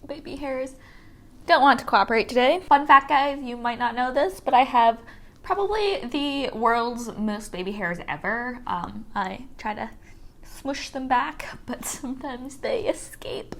Baby hairs don't want to cooperate today. Fun fact, guys, you might not know this, but I have probably the world's most baby hairs ever. I try to smush them back, but sometimes they escape.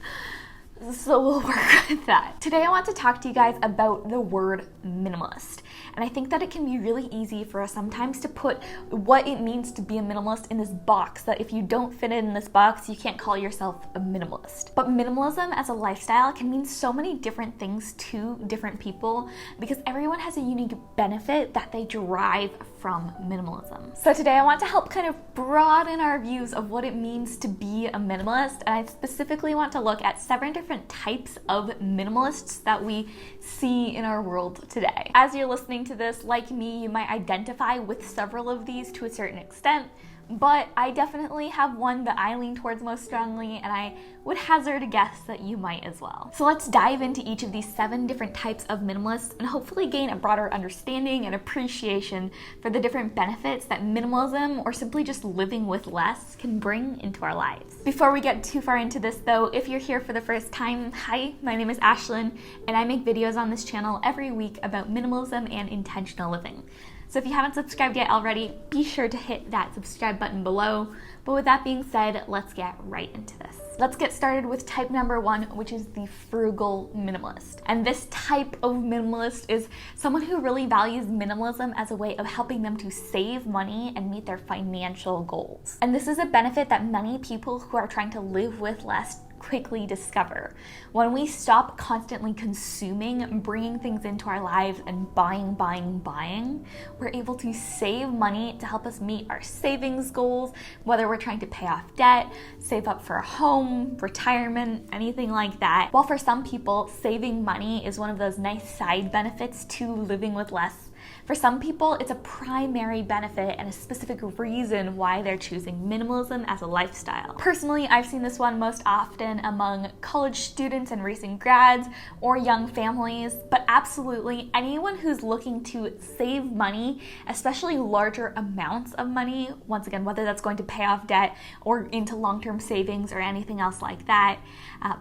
So we'll work with that. Today I want to talk to you guys about the word minimalist. And I think that it can be really easy for us sometimes to put what it means to be a minimalist in this box, that if you don't fit in this box, you can't call yourself a minimalist. But minimalism as a lifestyle can mean so many different things to different people because everyone has a unique benefit that they derive from minimalism. So today I want to help kind of broaden our views of what it means to be a minimalist, and I specifically want to look at 7 different types of minimalists that we see in our world today. As you're listening to this, like me, you might identify with several of these to a certain extent, but I definitely have one that I lean towards most strongly, and I would hazard a guess that you might as well. So let's dive into each of these 7 different types of minimalists and hopefully gain a broader understanding and appreciation for the different benefits that minimalism or simply just living with less can bring into our lives. Before we get too far into this though, if you're here for the first time, hi, my name is Ashlynne, and I make videos on this channel every week about minimalism and intentional living. So if you haven't subscribed yet already, be sure to hit that subscribe button below. But with that being said, let's get right into this. Let's get started with type number 1, which is the frugal minimalist. And this type of minimalist is someone who really values minimalism as a way of helping them to save money and meet their financial goals. And this is a benefit that many people who are trying to live with less quickly discover. When we stop constantly consuming, bringing things into our lives and buying, we're able to save money to help us meet our savings goals, whether we're trying to pay off debt, save up for a home, retirement, anything like that. While for some people, saving money is one of those nice side benefits to living with less, for some people, it's a primary benefit and a specific reason why they're choosing minimalism as a lifestyle. Personally, I've seen this one most often among college students and recent grads or young families, but absolutely anyone who's looking to save money, especially larger amounts of money, once again, whether that's going to pay off debt or into long-term savings or anything else like that.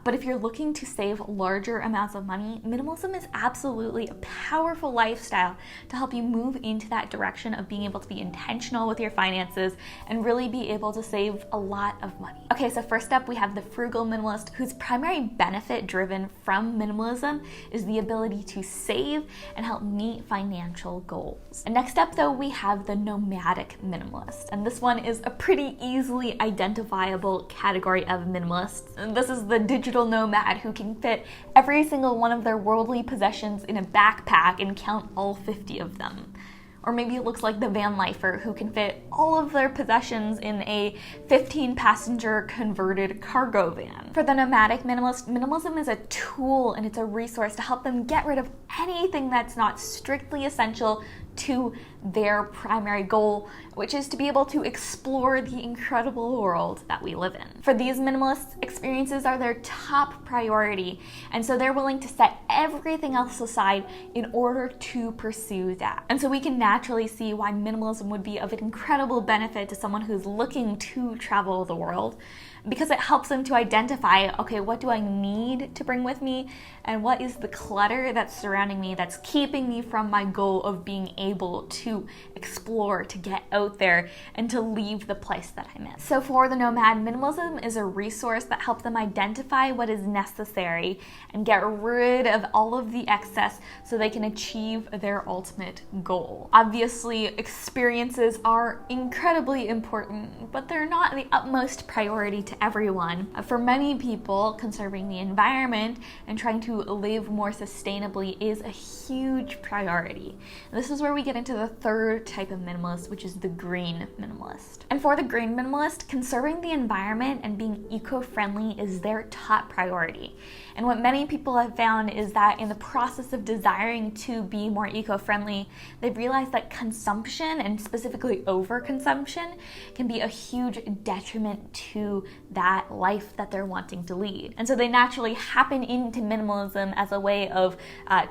But if you're looking to save larger amounts of money, minimalism is absolutely a powerful lifestyle to help you move into that direction of being able to be intentional with your finances and really be able to save a lot of money. Okay, so first up we have the frugal minimalist, whose primary benefit driven from minimalism is the ability to save and help meet financial goals. And next up though, we have the nomadic minimalist. And this one is a pretty easily identifiable category of minimalists. And this is the digital nomad who can fit every single one of their worldly possessions in a backpack and count all 50 of them. Or maybe it looks like the van lifer who can fit all of their possessions in a 15-passenger converted cargo van. For the nomadic minimalist, minimalism is a tool and it's a resource to help them get rid of anything that's not strictly essential to their primary goal, which is to be able to explore the incredible world that we live in. For these minimalists, experiences are their top priority, and so they're willing to set everything else aside in order to pursue that. And so we can naturally see why minimalism would be of incredible benefit to someone who's looking to travel the world, because it helps them to identify, okay, what do I need to bring with me, and what is the clutter that's surrounding me that's keeping me from my goal of being able to explore, to get out there, and to leave the place that I'm in. So for the nomad, minimalism is a resource that helps them identify what is necessary and get rid of all of the excess so they can achieve their ultimate goal. Obviously, experiences are incredibly important, but they're not the utmost priority to everyone. For many people, conserving the environment and trying to live more sustainably is a huge priority. This is where we get into the third type of minimalist, which is the green minimalist. And for the green minimalist, conserving the environment and being eco-friendly is their top priority. And what many people have found is that in the process of desiring to be more eco-friendly, they've realized that consumption, and specifically overconsumption, can be a huge detriment to that life that they're wanting to lead. And so they naturally happen into minimalism as a way of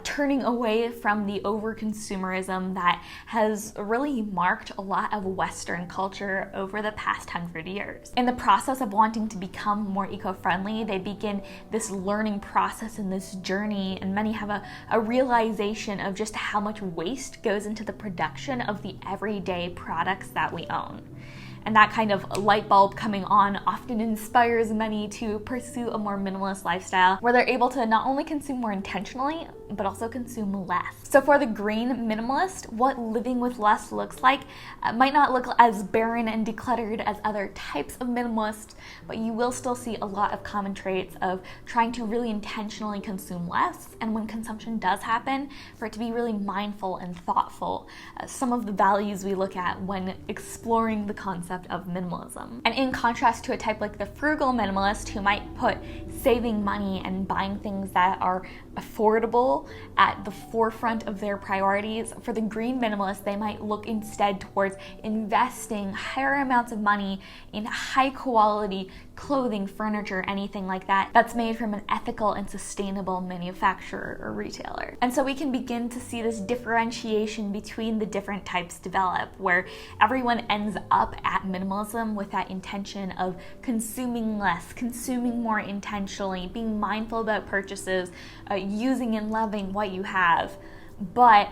turning away from the over-consumerism that has really marked a lot of Western culture over the past 100 years. In the process of wanting to become more eco-friendly, they begin this learning process and this journey, and many have a realization of just how much waste goes into the production of the everyday products that we own. And that kind of light bulb coming on often inspires many to pursue a more minimalist lifestyle where they're able to not only consume more intentionally, but also consume less. So for the green minimalist, what living with less looks like might not look as barren and decluttered as other types of minimalists, but you will still see a lot of common traits of trying to really intentionally consume less, and when consumption does happen, for it to be really mindful and thoughtful. Some of the values we look at when exploring the concept of minimalism. And in contrast to a type like the frugal minimalist, who might put saving money and buying things that are affordable at the forefront of their priorities, for the green minimalist, they might look instead towards investing higher amounts of money in high quality clothing, furniture, anything like that that's made from an ethical and sustainable manufacturer or retailer. And so we can begin to see this differentiation between the different types develop, where everyone ends up at minimalism with that intention of consuming less, consuming more intentionally, being mindful about purchases, using and loving what you have. But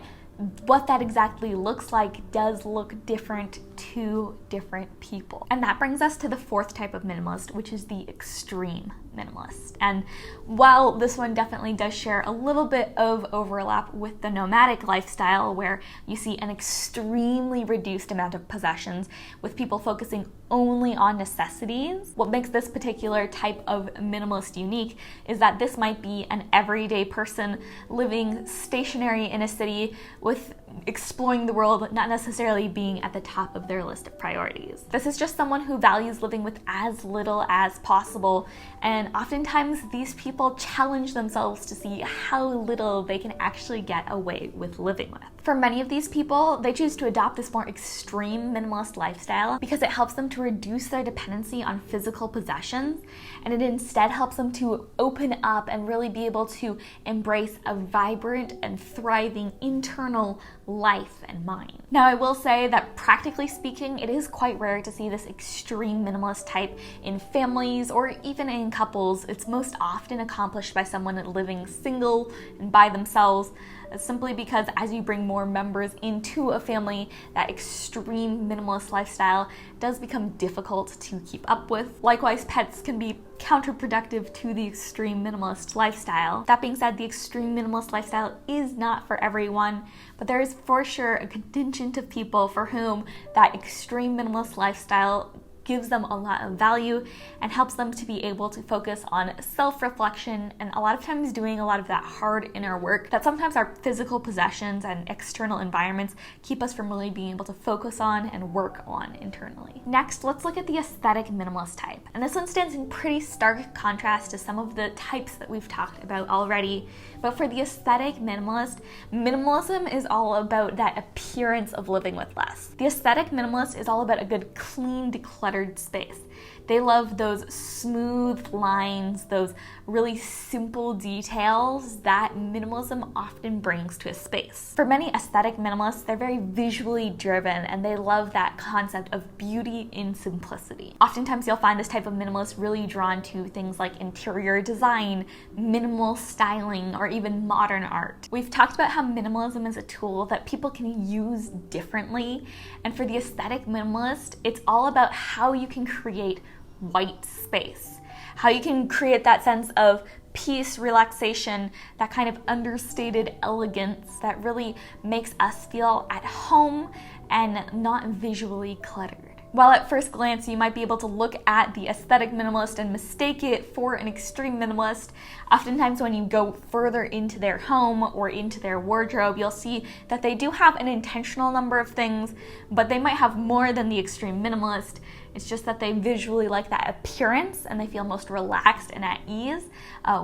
what that exactly looks like does look different to different people. And that brings us to the fourth type of minimalist, which is the extreme minimalist. And while this one definitely does share a little bit of overlap with the nomadic lifestyle, where you see an extremely reduced amount of possessions with people focusing only on necessities, what makes this particular type of minimalist unique is that this might be an everyday person living stationary in a city with exploring the world not necessarily being at the top of their list of priorities. This is just someone who values living with as little as possible, and oftentimes these people challenge themselves to see how little they can actually get away with living with. For many of these people, they choose to adopt this more extreme minimalist lifestyle because it helps them to reduce their dependency on physical possessions, and it instead helps them to open up and really be able to embrace a vibrant and thriving internal life and mind. Now, I will say that practically speaking, it is quite rare to see this extreme minimalist type in families or even in couples. It's most often accomplished by someone living single and by themselves, simply because as you bring more members into a family, that extreme minimalist lifestyle does become difficult to keep up with. Likewise, pets can be counterproductive to the extreme minimalist lifestyle. That being said, the extreme minimalist lifestyle is not for everyone, but there is for sure a contingent of people for whom that extreme minimalist lifestyle gives them a lot of value and helps them to be able to focus on self-reflection and a lot of times doing a lot of that hard inner work that sometimes our physical possessions and external environments keep us from really being able to focus on and work on internally. Next, let's look at the aesthetic minimalist type. And this one stands in pretty stark contrast to some of the types that we've talked about already. But for the aesthetic minimalist, minimalism is all about that appearance of living with less. The aesthetic minimalist is all about a good, clean, decluttered space. They love those smooth lines, those really simple details that minimalism often brings to a space. For many aesthetic minimalists, they're very visually driven and they love that concept of beauty in simplicity. Oftentimes you'll find this type of minimalist really drawn to things like interior design, minimal styling, or even modern art. We've talked about how minimalism is a tool that people can use differently, and for the aesthetic minimalist, it's all about how you can create white space, how you can create that sense of peace, relaxation, that kind of understated elegance that really makes us feel at home and not visually cluttered. While at first glance you might be able to look at the aesthetic minimalist and mistake it for an extreme minimalist, oftentimes when you go further into their home or into their wardrobe, you'll see that they do have an intentional number of things, but they might have more than the extreme minimalist. It's just that they visually like that appearance and they feel most relaxed and at ease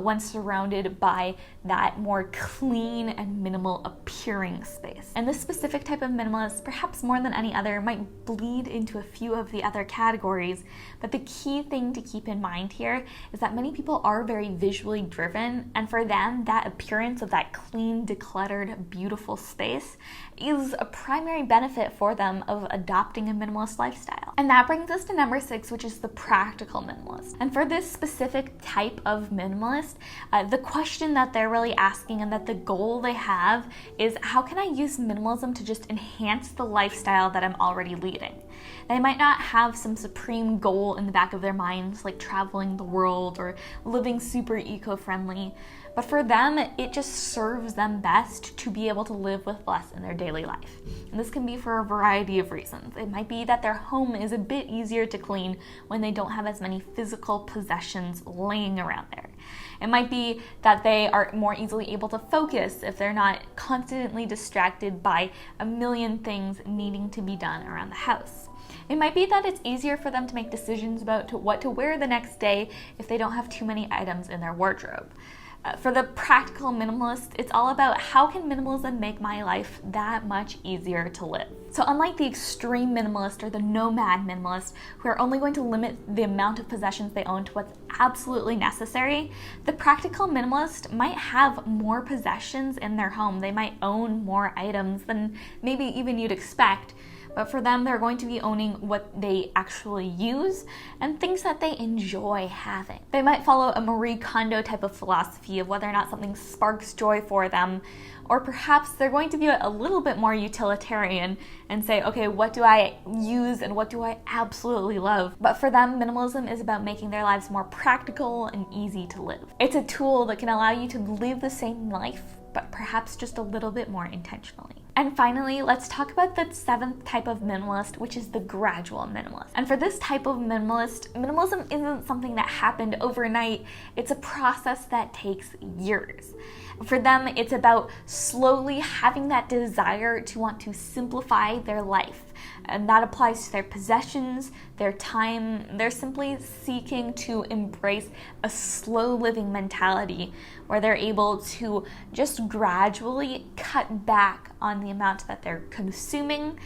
when surrounded by that more clean and minimal appearing space. And this specific type of minimalist, perhaps more than any other, might bleed into a few of the other categories, but the key thing to keep in mind here is that many people are very visually driven, and for them, that appearance of that clean, decluttered, beautiful space is a primary benefit for them of adopting a minimalist lifestyle. And that brings us to number 6, which is the practical minimalist. And for this specific type of minimalist, the question that they're really asking and that the goal they have is, how can I use minimalism to just enhance the lifestyle that I'm already leading? They might not have some supreme goal in the back of their minds, like traveling the world or living super eco-friendly, but for them, it just serves them best to be able to live with less in their daily life. And this can be for a variety of reasons. It might be that their home is a bit easier to clean when they don't have as many physical possessions laying around there. It might be that they are more easily able to focus if they're not constantly distracted by a million things needing to be done around the house. It might be that it's easier for them to make decisions about what to wear the next day if they don't have too many items in their wardrobe. For the practical minimalist, it's all about how can minimalism make my life that much easier to live. So unlike the extreme minimalist or the nomad minimalist, who are only going to limit the amount of possessions they own to what's absolutely necessary, the practical minimalist might have more possessions in their home. They might own more items than maybe even you'd expect. But for them, they're going to be owning what they actually use and things that they enjoy having. They might follow a Marie Kondo type of philosophy of whether or not something sparks joy for them, or perhaps they're going to be a little bit more utilitarian and say, okay, what do I use and what do I absolutely love? But for them, minimalism is about making their lives more practical and easy to live. It's a tool that can allow you to live the same life, but perhaps just a little bit more intentionally. And finally, let's talk about the 7th type of minimalist, which is the gradual minimalist. And for this type of minimalist, minimalism isn't something that happened overnight. It's a process that takes years. For them, it's about slowly having that desire to want to simplify their life. And that applies to their possessions, their time. They're simply seeking to embrace a slow living mentality where they're able to just gradually cut back on the amount that they're consuming,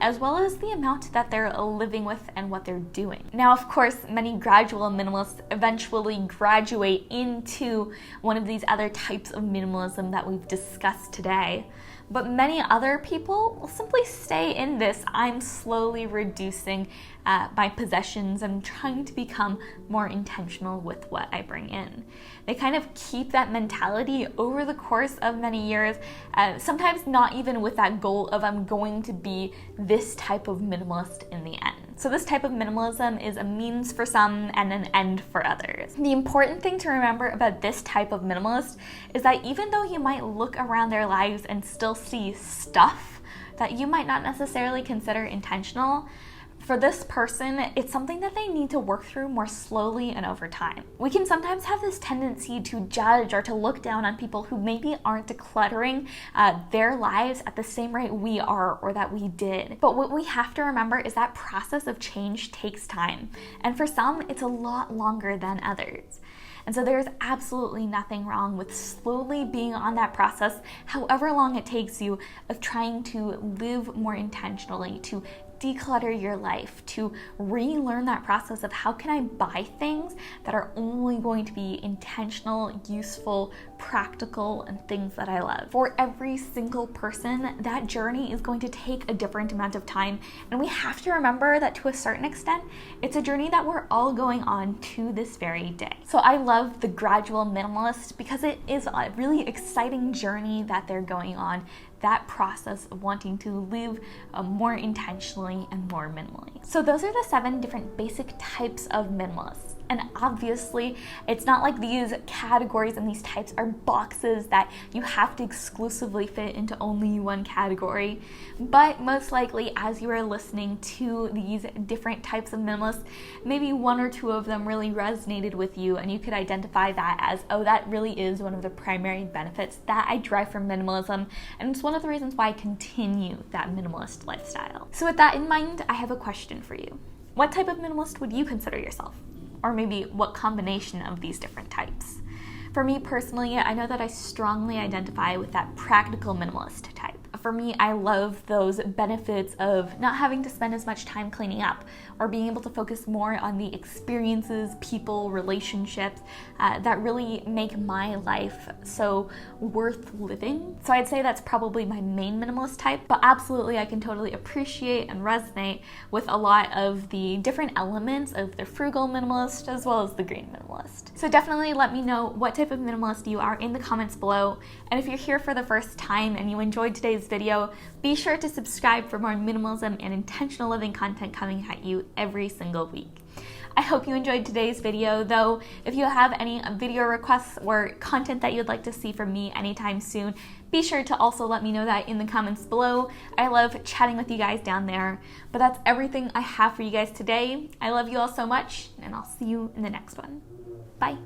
as well as the amount that they're living with and what they're doing. Now, of course, many gradual minimalists eventually graduate into one of these other types of minimalism that we've discussed today. But many other people will simply stay in this, I'm slowly reducing my possessions and trying to become more intentional with what I bring in. They kind of keep that mentality over the course of many years, sometimes not even with that goal of I'm going to be this type of minimalist in the end. So this type of minimalism is a means for some and an end for others. The important thing to remember about this type of minimalist is that even though you might look around their lives and still see stuff that you might not necessarily consider intentional, for this person, it's something that they need to work through more slowly and over time. We can sometimes have this tendency to judge or to look down on people who maybe aren't decluttering their lives at the same rate we are or that we did. But what we have to remember is that process of change takes time. And for some, it's a lot longer than others. And so there's absolutely nothing wrong with slowly being on that process, however long it takes you, of trying to live more intentionally, to declutter your life, to relearn that process of how can I buy things that are only going to be intentional, useful, practical, and things that I love. For every single person, that journey is going to take a different amount of time, and we have to remember that to a certain extent, it's a journey that we're all going on to this very day. So I love the gradual minimalist because it is a really exciting journey that they're going on, that process of wanting to live more intentionally and more minimally. So those are the 7 different basic types of minimalists. And obviously, it's not like these categories and these types are boxes that you have to exclusively fit into only one category. But most likely, as you are listening to these different types of minimalists, maybe 1 or 2 of them really resonated with you, and you could identify that as, oh, that really is one of the primary benefits that I derive from minimalism, and it's one of the reasons why I continue that minimalist lifestyle. So with that in mind, I have a question for you. What type of minimalist would you consider yourself? Or maybe what combination of these different types? For me personally, I know that I strongly identify with that practical minimalist type. For me, I love those benefits of not having to spend as much time cleaning up or being able to focus more on the experiences, people, relationships that really make my life so worth living. So I'd say that's probably my main minimalist type, but absolutely I can totally appreciate and resonate with a lot of the different elements of the frugal minimalist as well as the green minimalist. So definitely let me know what type of minimalist you are in the comments below. And if you're here for the first time and you enjoyed today's video, be sure to subscribe for more minimalism and intentional living content coming at you every single week. I hope you enjoyed today's video, though. If you have any video requests or content that you'd like to see from me anytime soon, be sure to also let me know that in the comments below. I love chatting with you guys down there. But that's everything I have for you guys today. I love you all so much, and I'll see you in the next one. Bye.